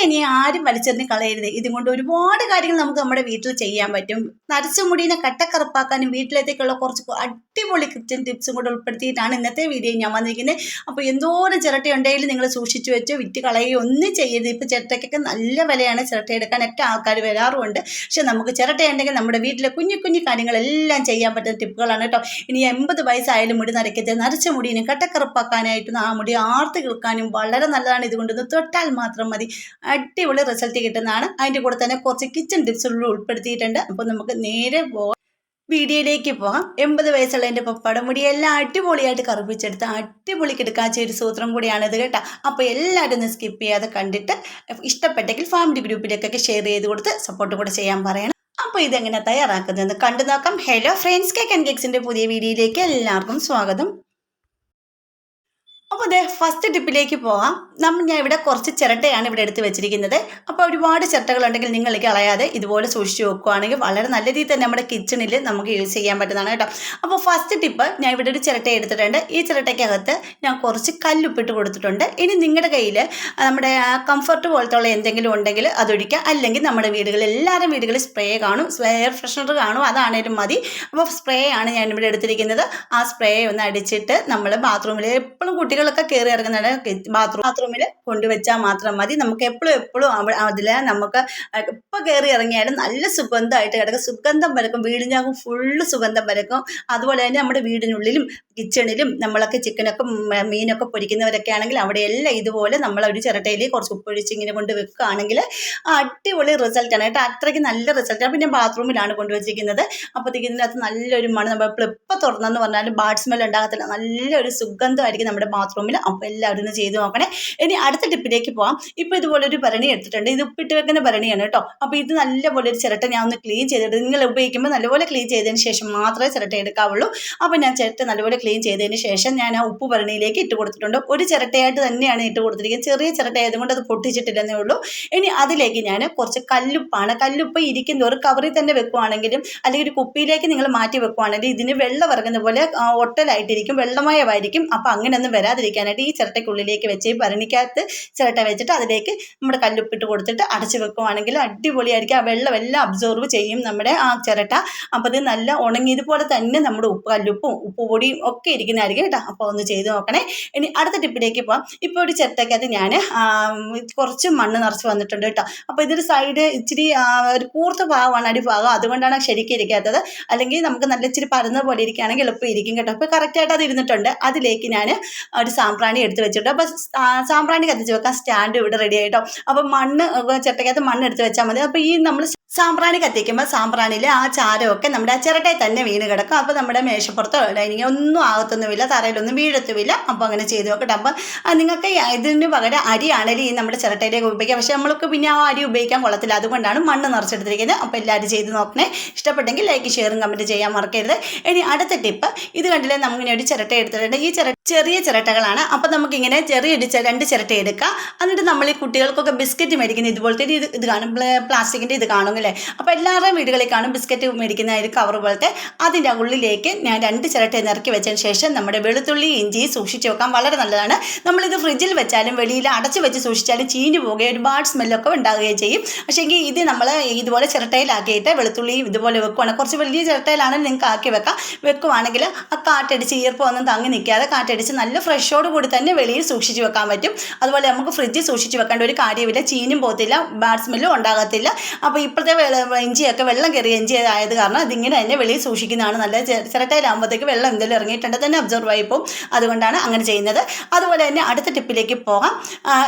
ഇനി ആരും വലിച്ചെറിഞ്ഞ് കളയരുത്. ഇതുകൊണ്ട് ഒരുപാട് കാര്യങ്ങൾ നമുക്ക് നമ്മുടെ വീട്ടിൽ ചെയ്യാൻ പറ്റും. നരച്ച മുടീനെ കട്ടക്കറുപ്പാക്കാനും വീട്ടിലേക്കുള്ള കുറച്ച് അടിപൊളി കിച്ചൺ ടിപ്സും കൂടെ ഉൾപ്പെടുത്തിയിട്ടാണ് ഇന്നത്തെ വീഡിയോ ഞാൻ വന്നിരിക്കുന്നത്. അപ്പോൾ എന്തോരം ചിരട്ടയുണ്ടെങ്കിലും നിങ്ങൾ സൂക്ഷിച്ചു വെച്ചോ, വിറ്റ് കളയുകയോ ഒന്നും ചെയ്യരുത്. ഇപ്പോൾ ചിരട്ടയ്ക്കൊക്കെ നല്ല വിലയാണ്. ചിരട്ട എടുക്കാനൊക്കെ ആൾക്കാർ വരാറുമുണ്ട്. പക്ഷെ നമുക്ക് ചിരട്ടയുണ്ടെങ്കിൽ നമ്മുടെ വീട്ടിലെ കുഞ്ഞു കുഞ്ഞു കാര്യങ്ങളെല്ലാം ചെയ്യാൻ പറ്റുന്ന ടിപ്പുകളാണ് കേട്ടോ. ഇനി 80 വയസ്സായാലും മുടി നരയ്ക്കരുത്. നരച്ച മുടീനെ കട്ടക്കറുപ്പാക്കാനായിട്ടും ആ മുടി ആർത്തി കേൾക്കാനും വളരെ നല്ലതാണ്. ഇതുകൊണ്ടൊന്ന് തൊട്ടാൽ മാത്രം മതി, അടിപൊളി റിസൾട്ട് കിട്ടുന്നതാണ്. അതിൻ്റെ കൂടെ തന്നെ കുറച്ച് കിച്ചൺ ടിപ്സുകൾ ഉൾപ്പെടുത്തിയിട്ടുണ്ട്. അപ്പോൾ നമുക്ക് നേരെ പോകാം, വീഡിയോയിലേക്ക് പോകാം. 80 വയസ്സുള്ള എൻ്റെ പപ്പയുടെ മുടിയെല്ലാം അടിപൊളിയായിട്ട് കറുപ്പിച്ചെടുത്ത് അടിപൊളി കിടക്കാച്ച ഒരു സൂത്രം കൂടിയാണിത് കേട്ടോ. അപ്പോൾ എല്ലാവരും ഒന്ന് സ്കിപ്പ് ചെയ്യാതെ കണ്ടിട്ട് ഇഷ്ടപ്പെട്ടെങ്കിൽ ഫാമിലി ഗ്രൂപ്പിലേക്കൊക്കെ ഷെയർ ചെയ്ത് കൊടുത്ത് സപ്പോർട്ട് കൂടെ ചെയ്യാൻ പറയണം. അപ്പോൾ ഇതെങ്ങനെ തയ്യാറാക്കുന്നതെന്ന് കണ്ടു നോക്കാം. ഹലോ ഫ്രണ്ട്സ്, കേക്ക് ആൻഡ് കേക്സിൻ്റെ പുതിയ വീഡിയോയിലേക്ക് എല്ലാവർക്കും സ്വാഗതം. അപ്പോൾ അതെ, ഫസ്റ്റ് ടിപ്പിലേക്ക് പോകാം. ഞാൻ ഇവിടെ കുറച്ച് ചിരട്ടയാണ് ഇവിടെ എടുത്ത് വെച്ചിരിക്കുന്നത്. അപ്പോൾ ഒരുപാട് ചിരട്ടകളുണ്ടെങ്കിൽ നിങ്ങൾ കളയാതെ ഇതുപോലെ സൂക്ഷിച്ച് വെക്കുകയാണെങ്കിൽ വളരെ നല്ല രീതിയിൽ തന്നെ നമ്മുടെ കിച്ചണിൽ നമുക്ക് യൂസ് ചെയ്യാൻ പറ്റുന്നതാണ് കേട്ടോ. അപ്പോൾ ഫസ്റ്റ് ടിപ്പ്, ഞാൻ ഇവിടെ ഒരു ചിരട്ട എടുത്തിട്ടുണ്ട്. ഈ ചിരട്ടയ്ക്കകത്ത് ഞാൻ കുറച്ച് കല്ലുപ്പിട്ട് കൊടുത്തിട്ടുണ്ട്. ഇനി നിങ്ങളുടെ കയ്യിൽ നമ്മുടെ കംഫർട്ട് പോലത്തെ എന്തെങ്കിലും ഉണ്ടെങ്കിൽ അതൊഴിക്കുക. അല്ലെങ്കിൽ നമ്മുടെ വീടുകളിൽ എല്ലാവരും വീടുകളിൽ സ്പ്രേ കാണും, എയർ ഫ്രഷ്നർ കാണും, അതാണേലും മതി. അപ്പോൾ സ്പ്രേ ആണ് ഞാനിവിടെ എടുത്തിരിക്കുന്നത്. ആ സ്പ്രേ ഒന്ന് അടിച്ചിട്ട് നമ്മൾ ബാത്റൂമിൽ എപ്പോഴും കുട്ടികളൊക്കെ കയറി ഇറങ്ങുന്നുണ്ട്, ബാത്റൂമിൽ കൊണ്ടുവച്ചാൽ മാത്രം മതി. നമുക്ക് എപ്പോഴും അതിൽ നമുക്ക് എപ്പോൾ കയറി ഇറങ്ങിയാലും നല്ല സുഗന്ധമായിട്ട് കിടക്കും. സുഗന്ധം പരക്കും, വീടിനകം ഫുള്ള് സുഗന്ധം പരക്കും. അതുപോലെ തന്നെ നമ്മുടെ വീടിനുള്ളിലും കിച്ചണിലും നമ്മളൊക്കെ ചിക്കനൊക്കെ മീനൊക്കെ പൊരിക്കുന്നവരൊക്കെ ആണെങ്കിൽ അവിടെയെല്ലാം ഇതുപോലെ നമ്മളൊരു ചിരട്ടയിൽ കുറച്ച് ഉപ്പൊഴിച്ച് ഇങ്ങനെ കൊണ്ട് വെക്കുകയാണെങ്കിൽ അടിപൊളി റിസൾട്ടാണ് കേട്ടോ. അത്രയ്ക്ക് നല്ല റിസൾട്ടാണ്. പിന്നെ ബാത്റൂമിലാണ് കൊണ്ടുവച്ചിരിക്കുന്നത്. അപ്പോഴത്തേക്ക് ഇതിനകത്ത് നല്ലൊരു മണം, നമ്മൾ എപ്പോൾ തുറന്നെന്ന് പറഞ്ഞാലും ബാഡ് സ്മെൽ ഉണ്ടാകത്തില്ല, നല്ലൊരു സുഗന്ധമായിരിക്കും നമ്മുടെ ബാത്റൂമിൽ. അപ്പോൾ എല്ലാവരും ഒന്ന് ചെയ്ത് നോക്കണേ. ഇനി അടുത്ത ടിപ്പിലേക്ക് പോകാം. ഇപ്പോൾ ഇതുപോലെ ഒരു ഭരണി എടുത്തിട്ടുണ്ട്. ഇത് ഉപ്പിട്ട് വെക്കുന്ന ഭരണിയാണ് കേട്ടോ. അപ്പോൾ ഇത് നല്ലപോലെ ഒരു ചിരട്ട ഞാൻ ഒന്ന് ക്ലീൻ ചെയ്തിട്ട്, നിങ്ങൾ ഉപയോഗിക്കുമ്പോൾ നല്ലപോലെ ക്ലീൻ ചെയ്തതിന് ശേഷം മാത്രമേ ചിരട്ട എടുക്കാവുള്ളൂ. അപ്പോൾ ഞാൻ ചിരട്ട നല്ലപോലെ ക്ലീൻ ചെയ്തതിന് ശേഷം ഞാൻ ആ ഉപ്പ് ഭരണിയിലേക്ക് ഇട്ട് കൊടുത്തിട്ടുണ്ട്. ഒരു ചിരട്ടയായിട്ട് തന്നെയാണ് ഇട്ട് കൊടുത്തിരിക്കുന്നത്. ചെറിയ ചിരട്ട ആയതുകൊണ്ട് അത് പൊട്ടിച്ചിട്ടില്ലെന്നേ ഉള്ളൂ. ഇനി അതിലേക്ക് ഞാൻ കുറച്ച് കല്ലുപ്പാണ്. കല്ലുപ്പ് ഇരിക്കുന്ന ഒരു കവറിൽ തന്നെ വെക്കുവാണെങ്കിലും അല്ലെങ്കിൽ ഒരു കുപ്പിയിലേക്ക് നിങ്ങൾ മാറ്റി വെക്കുവാണെങ്കിലും ഇതിന് വെള്ളം ഇറങ്ങുന്ന പോലെ ഒട്ടലായിട്ടിരിക്കും, വെള്ളമയമായിരിക്കും. അപ്പോൾ അങ്ങനെയൊന്നും വരാതിരിക്കാനായിട്ട് ഈ ചിരട്ടയ്ക്കുള്ളിലേക്ക് വെച്ച് ഭരണിക്കകത്ത് ചിരട്ട വെച്ചിട്ട് അതിലേക്ക് നമ്മുടെ കല്ലുപ്പിട്ട് കൊടുത്തിട്ട് അടച്ചു വെക്കുവാണെങ്കിൽ അടിപൊളിയായിരിക്കും. ആ വെള്ളം എല്ലാം അബ്സോർവ് ചെയ്യും നമ്മുടെ ആ ചിരട്ട. അപ്പോൾ അത് നല്ല ഉണങ്ങിയതുപോലെ തന്നെ നമ്മുടെ കല്ലുപ്പും ഉപ്പുപൊടിയും ഒക്കെ ഇരിക്കുന്നതായിരിക്കും കേട്ടോ. അപ്പോൾ ഒന്ന് ചെയ്ത് നോക്കണേ. ഇനി അടുത്ത ടിപ്പിലേക്ക് പോകാം. ഇപ്പോൾ ഒരു ചിരട്ടയ്ക്കകത്ത് ഞാൻ കുറച്ച് മണ്ണ് നിറച്ച് വന്നിട്ടുണ്ട് കേട്ടോ. അപ്പോൾ ഇതൊരു സൈഡ് ഇച്ചിരി ഒരു കൂർത്ത ഭാഗമാണ്, അടിഭാഗം, അതുകൊണ്ടാണ് ശരിക്കും ഇരിക്കാത്തത്. അല്ലെങ്കിൽ നമുക്ക് നല്ല ഇച്ചിരി പരന്ന പോലെ ഇരിക്കുകയാണെങ്കിൽ എളുപ്പം ഇരിക്കും കേട്ടോ. അപ്പോൾ കറക്റ്റായിട്ട് അത് ഇരുന്നിട്ടുണ്ട്. അതിലേക്ക് ഞാൻ ഒരു സാമ്പ്രാണി എടുത്ത് വെച്ചിട്ടുണ്ട്. അപ്പോൾ സാമ്പ്രാണി കത്തിച്ച് വെക്കാൻ സ്റ്റാൻഡ് ഇവിടെ റെഡി ആയിട്ടോ. അപ്പോൾ ചിരട്ടയ്ക്കകത്ത് മണ്ണ് എടുത്ത് വെച്ചാൽ മതി. അപ്പോൾ ഈ നമ്മൾ സാമ്പ്രാണി കത്തിക്കുമ്പോൾ സാമ്പ്രാണിയിൽ ആ ചാരമൊക്കെ നമ്മുടെ ആ ചിരട്ടയിൽ തന്നെ വീണ് കിടക്കും. അപ്പോൾ നമ്മുടെ മേശപ്പുറത്തോ ഡൈനിങ്ങോ ഒന്നും ആകത്തൊന്നുമില്ല, തറയിലൊന്നും വീഴത്തുമില്ല. അപ്പോൾ അങ്ങനെ ചെയ്ത് നോക്കട്ടെ. അപ്പം നിങ്ങൾക്ക് ഇതിന് പകരം അരിയാണെങ്കിൽ ഈ നമ്മുടെ ചിരട്ടയിലേക്ക് ഉപയോഗിക്കാം. പക്ഷേ നമ്മൾക്ക് പിന്നെ ആ അരി ഉപയോഗിക്കാൻ കൊള്ളത്തില്ല, അതുകൊണ്ടാണ് മണ്ണ് നിറച്ചെടുത്തിരിക്കുന്നത്. അപ്പോൾ എല്ലാവരും ചെയ്ത് നോക്കണേ. ഇഷ്ടപ്പെട്ടെങ്കിൽ ലൈക്ക് ഷെയറും കമൻറ്റ് ചെയ്യാൻ മറക്കരുത്. ഇനി അടുത്ത ടിപ്പ്, ഇത് കണ്ടില്ലേ, നമുക്കിങ്ങനെ ഒരു ചിരട്ട എടുത്തിട്ടുണ്ട്. ഈ ചെറിയ ചിരട്ടകളാണ്. അപ്പോൾ നമുക്കിങ്ങനെ ചെറിയൊരു 2 ചിരട്ട എടുക്കാം. എന്നിട്ട് നമ്മൾ ഈ കുട്ടികൾക്കൊക്കെ ബിസ്ക്കറ്റ് മേടിക്കുന്ന ഇതുപോലത്തെ ഇത് കാണും, പ്ലാസ്റ്റിക്കിൻ്റെ ഇത് കാണും അല്ലേ. അപ്പോൾ എല്ലാവരുടെയും വീടുകളിൽ കാണും ബിസ്ക്കറ്റ് മേടിക്കുന്ന ഒരു കവർ പോലത്തെ. അതിൻ്റെ ഉള്ളിലേക്ക് ഞാൻ 2 ചിരട്ട നിറക്കി വെച്ചതിന് ശേഷം നമ്മുടെ വെളുത്തുള്ളി ഇഞ്ചി സൂക്ഷിച്ച് വെക്കാൻ വളരെ നല്ലതാണ്. നമ്മളിത് ഫ്രിഡ്ജിൽ വെച്ചാലും വെളിയിൽ അടച്ച് വെച്ച് സൂക്ഷിച്ചാലും ചീഞ്ഞു പോവുകയും ഒരുപാട് സ്മെല്ലൊക്കെ ഉണ്ടാകുകയും ചെയ്യും. പക്ഷേ എങ്കിൽ ഇത് നമ്മൾ ഇതുപോലെ ചിരട്ടയിലാക്കിയിട്ട് വെളുത്തുള്ളിയും ഇതുപോലെ വെക്കുവാണെങ്കിൽ, കുറച്ച് വലിയ ചിരട്ടയിലാണെങ്കിൽ നിങ്ങൾക്ക് ആക്കി വെക്കുവാണെങ്കിൽ ആ കാറ്റടിച്ച് ഈർപ്പമൊന്നും തങ്ങി നിൽക്കാതെ കാറ്റടിച്ച് നല്ല ഫ്രഷോട് കൂടി തന്നെ വെളിയിൽ സൂക്ഷിച്ച് വെക്കാൻ പറ്റും. അതുപോലെ നമുക്ക് ഫ്രിഡ്ജിൽ സൂക്ഷിച്ച് വെക്കേണ്ട ഒരു കാര്യമില്ല, ചീഞ്ഞും പോകത്തില്ല, ബാഡ് സ്മെല്ലും ഉണ്ടാകത്തില്ല. അപ്പോൾ ഇപ്പോഴത്തെ ഇഞ്ചിയൊക്കെ വെള്ളം കയറിയ ഇഞ്ചി ആയത് കാരണം ഇതിങ്ങനെ തന്നെ വെളിയിൽ സൂക്ഷിക്കുന്നതാണ് നല്ലത്. ചിരട്ടയിലാകുമ്പോഴത്തേക്ക് വെള്ളം എന്തെങ്കിലും ഇറങ്ങിയിട്ടുണ്ടെങ്കിൽ തന്നെ അബ്സോർവ് ആയി പോകും, അതുകൊണ്ടാണ് അങ്ങനെ ചെയ്യുന്നത്. അതുപോലെ തന്നെ അടുത്ത ടിപ്പിലേക്ക് പോകാം.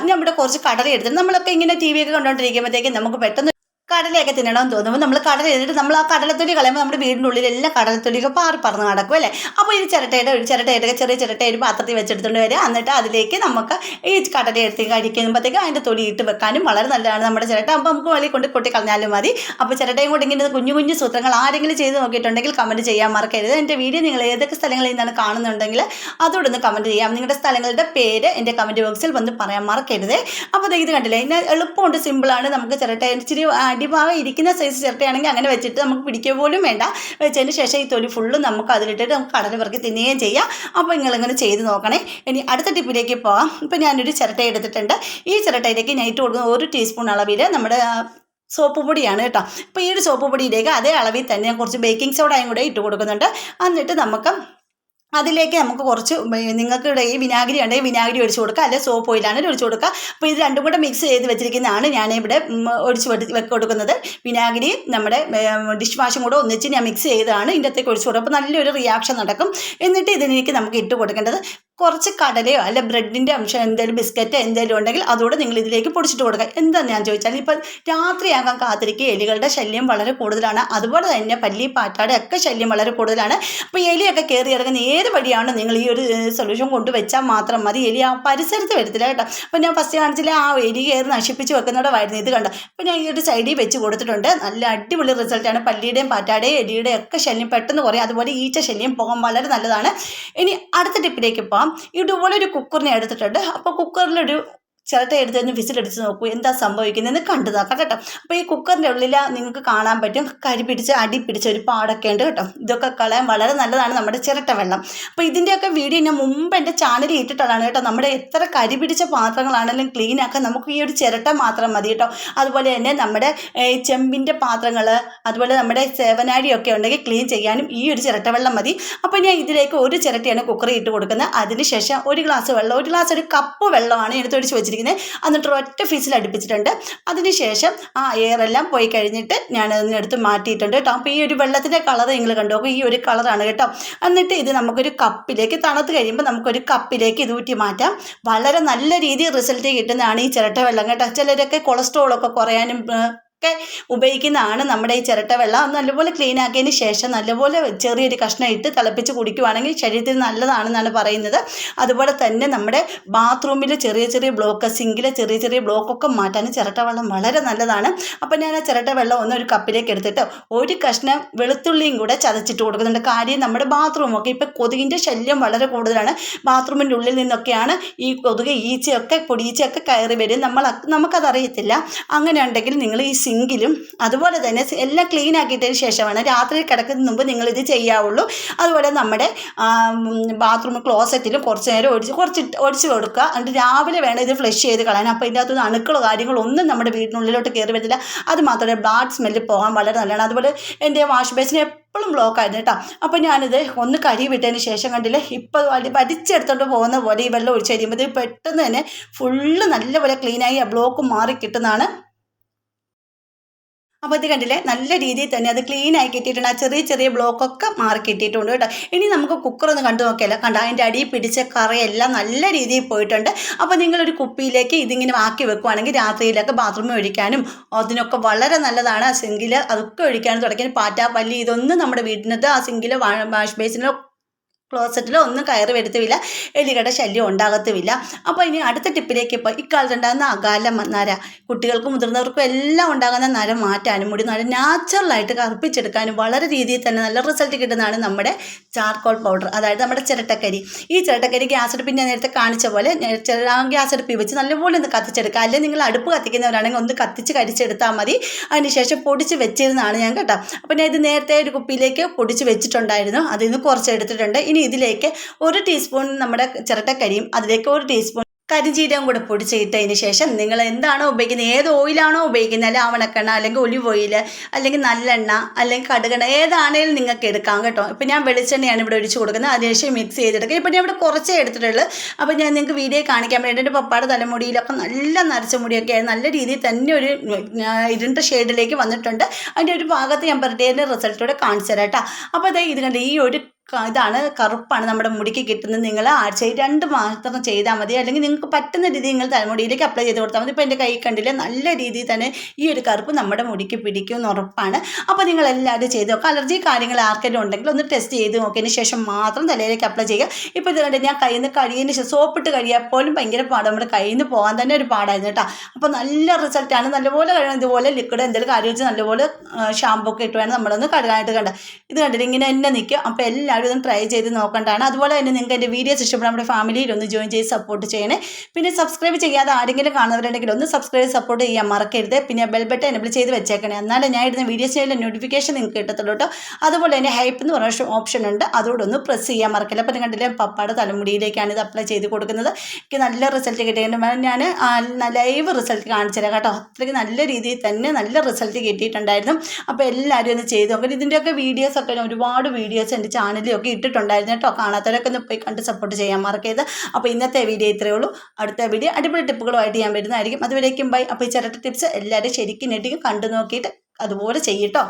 നമ്മുടെ കുറച്ച് കടല എടുത്തിട്ട്, നമ്മളൊക്കെ ഇങ്ങനെ ടി വി ഒക്കെ കണ്ടുകൊണ്ടിരിക്കുമ്പോഴത്തേക്കും നമുക്ക് പെട്ടെന്ന് കടലയൊക്കെ തിന്നണമെന്ന് തോന്നുമ്പോൾ നമ്മൾ കടല ചെയ്തിട്ട് നമ്മൾ ആ കടലത്തൊലി കളയുമ്പോൾ നമ്മുടെ വീടിൻ്റെ ഉള്ളിൽ എല്ലാം കടലത്തൊലിയൊക്കെ പറന്ന് നടക്കും അല്ലേ. അപ്പോൾ ഈ ഒരു ചിരട്ട എടുക്കുക, ചെറിയ ചിരട്ട ഒരു പാത്രത്തിൽ വെച്ചെടുത്തുകൊണ്ട് വരിക. എന്നിട്ട് അതിലേക്ക് നമുക്ക് ഈ കടല എടുത്ത് കഴിക്കുമ്പോഴത്തേക്ക് അതിൻ്റെ തൊലി ഇട്ട് വെക്കാനും വളരെ നല്ലതാണ് നമ്മുടെ ചിരട്ട. അപ്പോൾ നമുക്ക് വെളിയിൽ കൊണ്ട് കൊട്ടി കളഞ്ഞാലും മതി. അപ്പോൾ ചിരട്ടയും കൊണ്ട് ഇങ്ങനെ കുഞ്ഞു കുഞ്ഞു സൂത്രങ്ങൾ ആരെങ്കിലും ചെയ്ത് നോക്കിയിട്ടുണ്ടെങ്കിൽ കമൻറ്റ് ചെയ്യാൻ മറക്കരുത്. എൻ്റെ വീഡിയോ നിങ്ങൾ ഏതൊക്കെ സ്ഥലങ്ങളിൽ നിന്നാണ് കാണുന്നുണ്ടെങ്കിൽ അതോടൊന്ന് കമൻറ്റ് ചെയ്യാം. നിങ്ങളുടെ സ്ഥലങ്ങളുടെ പേര് എൻ്റെ കമൻറ്റ് ബോക്സിൽ വന്ന് പറയാൻ മറക്കരുത്. അപ്പോൾ ഇത് കണ്ടില്ലേ, ഇന്ന് എളുപ്പമുണ്ട്, സിമ്പിളാണ്. നമുക്ക് ചിരട്ട ഇച്ചിരി അടിഭാഗം ഇരിക്കുന്ന സൈസ് ചിരട്ടയാണെങ്കിൽ അങ്ങനെ വെച്ചിട്ട് നമുക്ക് പിടിക്കുക പോലും വേണ്ട. വെച്ചതിന് ശേഷം ഈ തൊലി ഫുള്ളും നമുക്ക് അതിലിട്ടിട്ട് നമുക്ക് കടല പെറുക്കി തിന്നുകയും ചെയ്യാം. അപ്പോൾ നിങ്ങളിങ്ങനെ ചെയ്ത് നോക്കണേ. ഇനി അടുത്ത ടിപ്പിലേക്ക് പോകാം. ഇപ്പം ഞാനൊരു ചിരട്ട എടുത്തിട്ടുണ്ട്. ഈ ചിരട്ടയിലേക്ക് ഞാൻ ഇട്ട് കൊടുക്കുന്ന 1 ടീസ്പൂൺ അളവിൽ നമ്മുടെ സോപ്പ് പൊടിയാണ് കേട്ടോ. അപ്പോൾ ഈ ഒരു സോപ്പ് പൊടിയിലേക്ക് അതേ അളവിൽ തന്നെ കുറച്ച് ബേക്കിംഗ് സോഡയും കൂടെ ഇട്ട് കൊടുക്കുന്നുണ്ട്. എന്നിട്ട് അതിലേക്ക് നമുക്ക് കുറച്ച് നിങ്ങൾക്ക് ഈ വിനാഗിരി ഉണ്ടെങ്കിൽ വിനാഗിരി ഒഴിച്ച് കൊടുക്കുക, അല്ലെങ്കിൽ സോപ്പ് ഓയിലാണെങ്കിൽ ഒഴിച്ച് കൊടുക്കുക. അപ്പോൾ ഇത് രണ്ടും കൂടെ മിക്സ് ചെയ്ത് വെച്ചിരിക്കുന്നതാണ് ഞാനിവിടെ ഒഴിച്ച് കൊടുക്കുന്നത്. വിനാഗിരി നമ്മുടെ ഡിഷ് വാഷും കൂടെ ഒന്നിച്ച് ഞാൻ മിക്സ് ചെയ്തതാണ് ഇതിൻ്റെ അകത്തേക്ക് ഒഴിച്ച് കൊടുക്കുക. അപ്പോൾ നല്ലൊരു റിയാക്ഷൻ നടക്കും. എന്നിട്ട് ഇതിലേക്ക് നമുക്ക് ഇട്ട് കൊടുക്കേണ്ടത് കുറച്ച് കടലയോ അല്ല ബ്രെഡിൻ്റെ അംശം എന്തെങ്കിലും ബിസ്ക്കറ്റ് എന്തെങ്കിലും ഉണ്ടെങ്കിൽ അതുകൂടെ നിങ്ങൾ ഇതിലേക്ക് പൊടിച്ചിട്ട് കൊടുക്കുക. എന്താണെന്ന് ഞാൻ ചോദിച്ചാൽ ഇപ്പം രാത്രിയാകാൻ കാത്തിരിക്കുക എലികളുടെ ശല്യം വളരെ കൂടുതലാണ്. അതുപോലെ തന്നെ പല്ലി പാറ്റാടെ ഒക്കെ ശല്യം വളരെ കൂടുതലാണ്. അപ്പോൾ എലിയൊക്കെ കയറി ഇറങ്ങുന്ന ഏത് വഴിയാണ് നിങ്ങൾ ഈ ഒരു സൊല്യൂഷൻ കൊണ്ടുവച്ചാൽ മാത്രം മതി. എലി ആ പരിസരത്ത് വരത്തില്ല കേട്ടോ. അപ്പോൾ ഞാൻ ഫസ്റ്റ് കാണിച്ചില്ല ആ എലി കയറി നശിപ്പിച്ച് വെക്കുന്നിടമായിരുന്നു ഇത് കണ്ടോ. അപ്പോൾ ഞാൻ ഈ ഒരു സൈഡിൽ വെച്ച് കൊടുത്തിട്ടുണ്ട്. നല്ല അടിപൊളി റിസൾട്ടാണ്. പല്ലിയുടെയും പാറ്റാടെയും എലിയുടെയും ഒക്കെ ശല്യം പെട്ടെന്ന് കുറയും. അതുപോലെ ഈച്ച ശല്യം പോകാൻ വളരെ നല്ലതാണ്. ഇനി അടുത്ത ടിപ്പിലേക്ക് പോകാം. ഇതുപോലെ ഒരു കുക്കറിനെ എടുത്തിട്ടുണ്ട്. അപ്പോൾ കുക്കറിലൊരു ചിരട്ട എടുത്തതിന് വിസിലടിച്ച് നോക്കൂ എന്താ സംഭവിക്കുന്നതെന്ന് കണ്ടു നോക്കാം കേട്ടോ. അപ്പോൾ ഈ കുക്കറിൻ്റെ ഉള്ളിൽ നിങ്ങൾക്ക് കാണാൻ പറ്റും കരി പിടിച്ച് അടി പിടിച്ച ഒരു പാടൊക്കെ ഉണ്ട് കേട്ടോ. ഇതൊക്കെ കളയാൻ വളരെ നല്ലതാണ് നമ്മുടെ ചിരട്ട വെള്ളം. അപ്പോൾ ഇതിൻ്റെയൊക്കെ വീഡിയോ ഞാൻ മുമ്പ് എൻ്റെ ചാനലിൽ ഇട്ടിട്ടുള്ളതാണ് കേട്ടോ. നമ്മുടെ എത്ര കരി പിടിച്ച പാത്രങ്ങളാണെങ്കിലും ക്ലീൻ ആക്കാൻ നമുക്ക് ഈ ഒരു ചിരട്ട മാത്രം മതി കേട്ടോ. അതുപോലെ തന്നെ നമ്മുടെ ചെമ്പിൻ്റെ പാത്രങ്ങൾ അതുപോലെ നമ്മുടെ സേവനാഴിയൊക്കെ ഉണ്ടെങ്കിൽ ക്ലീൻ ചെയ്യാനും ഈ ഒരു ചിരട്ട വെള്ളം മതി. അപ്പോൾ ഞാൻ ഇതിലേക്ക് ഒരു ചിരട്ടയാണ് കുക്കറിൽ ഇട്ട് കൊടുക്കുന്നത്. അതിനുശേഷം ഒരു ഗ്ലാസ് വെള്ളം, ഒരു കപ്പ് വെള്ളമാണ് എടുത്തൊഴിച്ച് വെച്ചിരിക്കുന്നത്. എന്നിട്ട് ഒറ്റ ഫീസിൽ അടുപ്പിച്ചിട്ടുണ്ട്. അതിനുശേഷം ആ എയറെല്ലാം പോയി കഴിഞ്ഞിട്ട് ഞാൻ അതിനെടുത്ത് മാറ്റിയിട്ടുണ്ട് കേട്ടോ. അപ്പോൾ ഈ ഒരു വെള്ളത്തിൻ്റെ കളർ നിങ്ങൾ കണ്ടു. അപ്പോൾ ഈ ഒരു കളറാണ് കേട്ടോ. എന്നിട്ട് ഇത് നമുക്കൊരു കപ്പിലേക്ക് തണുത്ത് കഴിയുമ്പോൾ നമുക്കൊരു കപ്പിലേക്ക് ഇത് ഊറ്റി മാറ്റാം. വളരെ നല്ല രീതിയിൽ റിസൾട്ട് കിട്ടുന്നതാണ് ഈ ചിരട്ട വെള്ളം കേട്ടോ. ചിലരൊക്കെ കൊളസ്ട്രോളൊക്കെ കുറയാനും ഒക്കെ ഉപയോഗിക്കുന്നതാണ് നമ്മുടെ ഈ ചിരട്ട വെള്ളം. നല്ലപോലെ ക്ലീൻ ആക്കിയതിന് ശേഷം നല്ലപോലെ ചെറിയൊരു കഷ്ണം ഇട്ട് തിളപ്പിച്ച് കുടിക്കുവാണെങ്കിൽ ശരീരത്തിന് നല്ലതാണെന്നാണ് പറയുന്നത്. അതുപോലെ തന്നെ നമ്മുടെ ബാത്റൂമിൽ ചെറിയ ബ്ലോക്ക്, സിങ്കിലെ ചെറിയ ബ്ലോക്കൊക്കെ മാറ്റാൻ ചിരട്ട വെള്ളം വളരെ നല്ലതാണ്. അപ്പോൾ ഞാൻ ആ ചിരട്ട വെള്ളം ഒരു കപ്പിലേക്ക് എടുത്തിട്ട് ഒരു കഷ്ണം വെളുത്തുള്ളിയും കൂടെ ചതച്ചിട്ട് കൊടുക്കുന്നുണ്ട്. കാര്യം നമ്മുടെ ബാത്റൂമൊക്കെ ഇപ്പോൾ കൊതുകിൻ്റെ ശല്യം വളരെ കൂടുതലാണ്. ബാത്റൂമിൻ്റെ ഉള്ളിൽ നിന്നൊക്കെയാണ് ഈ കൊതുക് പൊടിയീച്ചയൊക്കെ കയറി വരും. നമുക്കതറിയത്തില്ല. അങ്ങനെ ഉണ്ടെങ്കിൽ നിങ്ങൾ ഈ സിങ്കിലും അതുപോലെ തന്നെ എല്ലാം ക്ലീൻ ആക്കിയിട്ടതിന് ശേഷമാണ് രാത്രി കിടക്കുന്നതിന് മുമ്പ് നിങ്ങളിത് ചെയ്യാവുള്ളൂ. അതുപോലെ നമ്മുടെ ബാത്റൂം ക്ലോസറ്റിലും കുറച്ച് നേരം ഒഴിച്ച് കൊടുക്കുക. എന്നിട്ട് രാവിലെ വേണം ഇത് ഫ്ലഷ് ചെയ്ത് കളയാൻ. അപ്പോൾ ഇതിൻ്റെ അകത്തുനിന്ന് അണുക്കളോ കാര്യങ്ങളോ ഒന്നും നമ്മുടെ വീടിനുള്ളിലോട്ട് കയറി വരില്ല. അത് മാത്രമല്ല ബാഡ് സ്മെല്ല് പോകാൻ വളരെ നല്ലതാണ്. അതുപോലെ എൻ്റെ വാഷ് ബേസിന് എപ്പോഴും ബ്ലോക്ക് ആയിരുന്നു കേട്ടോ. അപ്പോൾ ഞാനിത് ഒന്ന് കഴുകി വിട്ടതിന് ശേഷം കണ്ടില്ലേ ഇപ്പോൾ വലിച്ചെടുത്തോണ്ട് പോകുന്ന പോലെ ഈ വെള്ളം ഒഴിച്ച് കഴിയുമ്പോൾ ഇത് പെട്ടെന്ന് തന്നെ ഫുള്ള് നല്ലപോലെ ക്ലീനായി ആ ബ്ലോക്ക് മാറി കിട്ടുന്നതാണ്. അപ്പോൾ ഇത് കണ്ടില്ലേ നല്ല രീതിയിൽ തന്നെ അത് ക്ലീൻ ആയി കിട്ടിയിട്ടുണ്ട്. ആ ചെറിയ ബ്ലോക്കൊക്കെ മാറി കിട്ടിയിട്ടുണ്ട് കേട്ടോ. ഇനി നമുക്ക് കുക്കറൊന്ന് കണ്ടു നോക്കിയല്ലോ. കണ്ട അതിൻ്റെ അടിയിൽ പിടിച്ച കറിയെല്ലാം നല്ല രീതിയിൽ പോയിട്ടുണ്ട്. അപ്പോൾ നിങ്ങളൊരു കുപ്പിയിലേക്ക് ഇതിങ്ങനെ ആക്കി വെക്കുവാണെങ്കിൽ രാത്രിയിലൊക്കെ ബാത്റൂമിൽ ഒഴിക്കാനും അതിനൊക്കെ വളരെ നല്ലതാണ്. ആ സിങ്കിൽ അതൊക്കെ ഒഴിക്കാനും തുടങ്ങിയാൽ പാറ്റ പല്ലി ഇതൊന്നും നമ്മുടെ വീട്ടിനകത്ത് ആ സിങ്കിലോ വാഷ് ബേസിനോ ക്ലോസറ്റിലോ ഒന്നും കയറി വരുത്തുമില്ല. എലികളുടെ ശല്യം ഉണ്ടാകത്തുമില്ല. അപ്പോൾ ഇനി അടുത്ത ടിപ്പിലേക്ക് ഇപ്പോൾ ഇക്കാലത്തുണ്ടാകുന്ന അകാല നര കുട്ടികൾക്കും മുതിർന്നവർക്കും എല്ലാം ഉണ്ടാകുന്ന നര മാറ്റാനും മുടി നര നാച്ചുറലായിട്ട് കറുപ്പിച്ചെടുക്കാനും വളരെ രീതിയിൽ തന്നെ നല്ല റിസൾട്ട് കിട്ടുന്നതാണ് നമ്മുടെ ചാർക്കോൾ പൗഡർ, അതായത് നമ്മുടെ ചിരട്ടക്കരി. ഈ ചിരട്ടക്കരി ഗ്യാസ് അടുപ്പിൽ ഞാൻ നേരത്തെ കാണിച്ച പോലെ ഗ്യാസ് അടുപ്പിൽ വെച്ച് നല്ലപോലെ ഒന്ന് കത്തിച്ചെടുക്കുക. അല്ലെങ്കിൽ നിങ്ങൾ അടുപ്പ് കത്തിക്കുന്നവരാണെങ്കിൽ ഒന്ന് കത്തിച്ച് കരിച്ചെടുത്താൽ മതി. അതിനുശേഷം പൊടിച്ച് വെച്ചിരുന്നതാണ് ഞാൻ കേട്ടോ. അപ്പോൾ ഞാൻ ഇത് നേരത്തെ ഒരു കുപ്പിയിലേക്ക് പൊടിച്ച് വെച്ചിട്ടുണ്ടായിരുന്നു. അതിൽ നിന്ന് കുറച്ച് എടുത്തിട്ടുണ്ട്. ഇനി ഇതിലേക്ക് 1 ടീസ്പൂൺ നമ്മുടെ ചിരട്ടക്കരിയും അതിലേക്ക് 1 ടീസ്പൂൺ കരിഞ്ചീരകം കൂടെ പൊടിച്ചിട്ടതിന് ശേഷം നിങ്ങൾ എന്താണോ ഉപയോഗിക്കുന്നത്, ഏത് ഓയിലാണോ ഉപയോഗിക്കുന്നത്, അല്ലെങ്കിൽ ആവണക്കെണ്ണ അല്ലെങ്കിൽ ഒലിവ് ഓയിൽ അല്ലെങ്കിൽ നല്ലെണ്ണ അല്ലെങ്കിൽ കടുകെണ്ണ ഏതാണെങ്കിലും നിങ്ങൾക്ക് എടുക്കാം കേട്ടോ. ഇപ്പോൾ ഞാൻ വെളിച്ചെണ്ണയാണ് ഇവിടെ ഒഴിച്ച് കൊടുക്കുന്നത്. അതിനുശേഷം മിക്സ് ചെയ്തെടുക്കുക. ഇപ്പോൾ ഞാൻ ഇവിടെ കുറച്ചേ എടുത്തിട്ടുള്ളൂ. അപ്പോൾ ഞാൻ നിങ്ങൾക്ക് വീഡിയോ കാണിക്കാൻ വേണ്ടി എൻ്റെ പപ്പായുടെ തലമുടിയിലൊക്കെ നല്ല നരച്ച മുടിയൊക്കെ ആയി നല്ല രീതിയിൽ തന്നെ ഒരു ഇരുണ്ട ഷെയ്ഡിലേക്ക് വന്നിട്ടുണ്ട്. അതിൻ്റെ ഒരു ഭാഗത്ത് ഞാൻ ബർത്ത്ഡേൻ്റെ റിസൾട്ടോടെ കാണിച്ചു തരാം കേട്ടോ. അപ്പോൾ അതായത് ഇത് കണ്ട് ഈ ഒരു ഇതാണ് കറുപ്പാണ് നമ്മുടെ മുടിക്ക് കിട്ടുന്നത്. നിങ്ങൾ ആഴ്ചയിൽ 2 മാത്രം ചെയ്താൽ മതി. അല്ലെങ്കിൽ നിങ്ങൾക്ക് പറ്റുന്ന രീതിയിൽ നിങ്ങൾ തലമുടിയിലേക്ക് അപ്ലൈ ചെയ്ത് കൊടുത്താൽ മതി. ഇപ്പോൾ എൻ്റെ കൈ കണ്ടില്ലേ നല്ല രീതിയിൽ തന്നെ ഈ ഒരു കറുപ്പ് നമ്മുടെ മുടിക്ക് പിടിക്കുമെന്ന് ഉറപ്പാണ്. അപ്പോൾ നിങ്ങൾ എല്ലാവരും ചെയ്ത് നോക്കുക. അലർജി കാര്യങ്ങൾ ആർക്കെങ്കിലും ഉണ്ടെങ്കിൽ ഒന്ന് ടെസ്റ്റ് ചെയ്ത് നോക്കിയതിന് ശേഷം മാത്രം തലയിലേക്ക് അപ്ലൈ ചെയ്യുക. ഇപ്പോൾ ഇത് കണ്ട് ഞാൻ കയ്യിൽ നിന്ന് കഴിയുന്നതിന് ശേഷം സോപ്പിട്ട് കഴിയാൽ പോലും ഭയങ്കര പാടാണ്. നമ്മുടെ കയ്യിൽ നിന്ന് പോകാൻ തന്നെ ഒരു പാടായിരുന്നു കേട്ടോ. അപ്പോൾ നല്ല റിസൾട്ടാണ്. നല്ലപോലെ കഴുകാൻ ഇതുപോലെ ലിക്വിഡ് എന്തെങ്കിലും കാര്യം വെച്ച് നല്ലപോലെ ഷാമ്പൂ ഒക്കെ ഇട്ട് വേണം നമ്മളൊന്ന് കഴുകാനായിട്ട്. ഇത് കണ്ടിട്ട് ഇങ്ങനെ തന്നെ നിൽക്കും. അപ്പോൾ എല്ലാവരും എല്ലാവരും ഒന്ന് ട്രൈ ചെയ്ത് നോക്കേണ്ടതാണ്. അതുപോലെ തന്നെ നിങ്ങൾക്ക് എൻ്റെ വീഡിയോസ് ഇഷ്ടപ്പെടും നമ്മുടെ ഫാമിലിയിൽ ഒന്ന് ജോയിൻ ചെയ്ത് സപ്പോർട്ട് ചെയ്യണേ. പിന്നെ സബ്സ്ക്രൈബ് ചെയ്യാതെ ആരെങ്കിലും കാണുന്നവരുണ്ടെങ്കിൽ ഒന്ന് സബ്സ്ക്രൈബ് സപ്പോർട്ട് ചെയ്യാൻ മറക്കരുത്. പിന്നെ ബെൽ ബട്ടൺ എനേബിൾ ചെയ്ത് വെച്ചേക്കണേ, എന്നാലും ഞാൻ ഇടുന്ന വീഡിയോസിൻ്റെ നോട്ടിഫിക്കേഷൻ നിങ്ങൾക്ക് കിട്ടത്തുള്ളൂ കേട്ടോ. അതുപോലെ തന്നെ ഹൈപ്പ് എന്ന് പറഞ്ഞ ഓപ്ഷൻ ഉണ്ട്, അതോടൊന്ന് പ്രസ് ചെയ്യാൻ മറക്കില്ല. അപ്പോൾ നിങ്ങളുടെ പപ്പയുടെ തലമുടിയിലേക്കാണ് ഇത് അപ്ലൈ ചെയ്ത് കൊടുക്കുന്നത്. എനിക്ക് നല്ല റിസൾട്ട് കിട്ടിയിട്ടുണ്ട്. ഞാൻ ലൈവ് റിസൾട്ട് കാണിച്ചു തരാം കേട്ടോ. അത്രയ്ക്ക് നല്ല രീതിയിൽ തന്നെ നല്ല റിസൾട്ട് കിട്ടിയിട്ടുണ്ടായിരുന്നു. അപ്പോൾ എല്ലാവരും ഒന്ന് ചെയ്ത് നോക്കാം. ഇതിൻ്റെയൊക്കെ വീഡിയോസൊക്കെ ഒരുപാട് വീഡിയോസ് എൻ്റെ ചാനലിലൊക്കെ ഇട്ടിട്ടുണ്ടായിരുന്നു കേട്ടോ. കാണാത്തവരൊക്കെ ഒന്ന് പോയി കണ്ട് സപ്പോർട്ട് ചെയ്യാൻ മറക്കരുത്. അപ്പോൾ ഇന്നത്തെ വീഡിയോ ഇത്രയേ ഉള്ളൂ. അടുത്ത വീഡിയോ അടിപൊളി ടിപ്പുകളുമായിട്ട് ഞാൻ വരുന്നതായിരിക്കും. അതുവരേക്കും ബൈ. അപ്പോൾ ഈ ചിരട്ട ടിപ്സ് എല്ലാവരും ശരിക്കും നെറ്റിക്ക് കണ്ടു നോക്കിയിട്ട് അതുപോലെ ചെയ്യട്ടോ.